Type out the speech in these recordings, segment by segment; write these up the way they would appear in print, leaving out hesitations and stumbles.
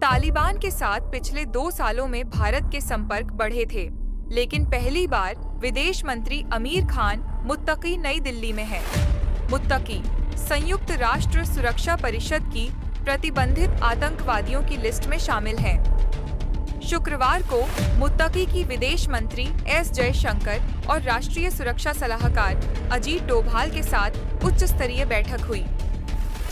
तालिबान के साथ पिछले 2 सालों में भारत के संपर्क बढ़े थे, लेकिन पहली बार विदेश मंत्री आमिर खान मुत्तकी नई दिल्ली में हैं। मुत्तकी संयुक्त राष्ट्र सुरक्षा परिषद की प्रतिबंधित आतंकवादियों की लिस्ट में शामिल हैं। शुक्रवार को मुत्तकी की विदेश मंत्री एस जयशंकर और राष्ट्रीय सुरक्षा सलाहकार अजीत डोभाल के साथ उच्च स्तरीय बैठक हुई।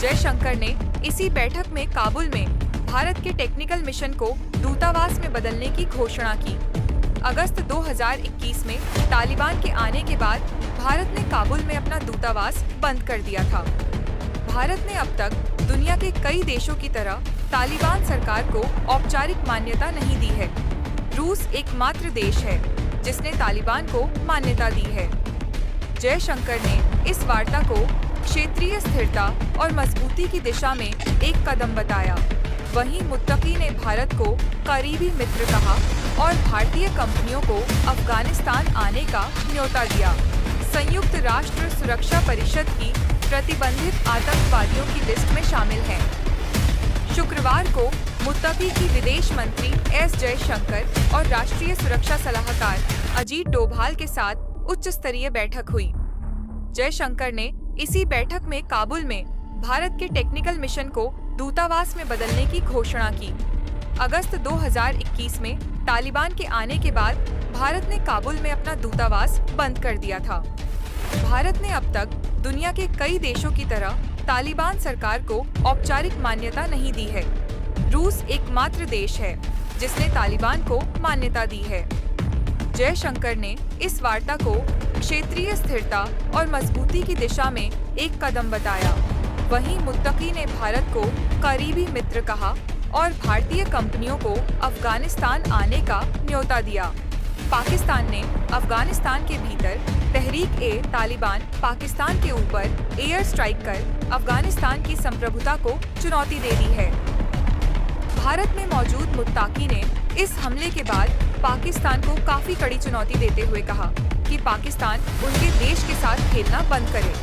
जयशंकर ने इसी बैठक में काबुल में भारत के टेक्निकल मिशन को दूतावास में बदलने की घोषणा की। अगस्त 2021 में तालिबान के आने के बाद भारत ने काबुल में अपना दूतावास बंद कर दिया था। भारत ने अब तक दुनिया के कई देशों की तरह तालिबान सरकार को औपचारिक मान्यता नहीं दी है। रूस एकमात्र देश है जिसने तालिबान को मान्यता दी है। जयशंकर ने इस वार्ता को क्षेत्रीय स्थिरता और मजबूती की दिशा में एक कदम बताया। वहीं मुत्तकी ने भारत को करीबी मित्र कहा और भारतीय कंपनियों को अफगानिस्तान आने का न्योता दिया। संयुक्त राष्ट्र सुरक्षा परिषद की प्रतिबंधित आतंकवादियों की लिस्ट में शामिल हैं। शुक्रवार को मुत्तकी की विदेश मंत्री एस जयशंकर और राष्ट्रीय सुरक्षा सलाहकार अजीत डोभाल के साथ उच्च स्तरीय बैठक हुई। जयशंकर ने इसी बैठक में काबुल में भारत के टेक्निकल मिशन को दूतावास में बदलने की घोषणा की। अगस्त 2021 में तालिबान के आने के बाद भारत ने काबुल में अपना दूतावास बंद कर दिया था। भारत ने अब तक दुनिया के कई देशों की तरह तालिबान सरकार को औपचारिक मान्यता नहीं दी है। रूस एकमात्र देश है जिसने तालिबान को मान्यता दी है। जयशंकर ने इस वार्ता को क्षेत्रीय स्थिरता और मजबूती की दिशा में एक कदम बताया। वहीं मुत्तकी ने भारत को करीबी मित्र कहा और भारतीय कंपनियों को अफगानिस्तान आने का न्योता दिया। पाकिस्तान ने अफगानिस्तान के भीतर तहरीक-ए-तालिबान पाकिस्तान के ऊपर एयर स्ट्राइक कर अफगानिस्तान की संप्रभुता को चुनौती दे दी है। भारत में मौजूद मुत्तकी ने इस हमले के बाद पाकिस्तान को काफी कड़ी चुनौती देते हुए कहा कि पाकिस्तान उनके देश के साथ खेलना बंद करे।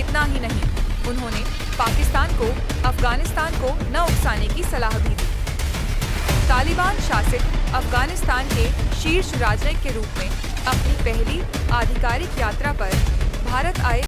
इतना ही नहीं, उन्होंने पाकिस्तान को अफगानिस्तान को न उकसाने की सलाह भी दी। तालिबान शासित अफगानिस्तान के शीर्ष राजनयिक के रूप में अपनी पहली आधिकारिक यात्रा पर भारत आए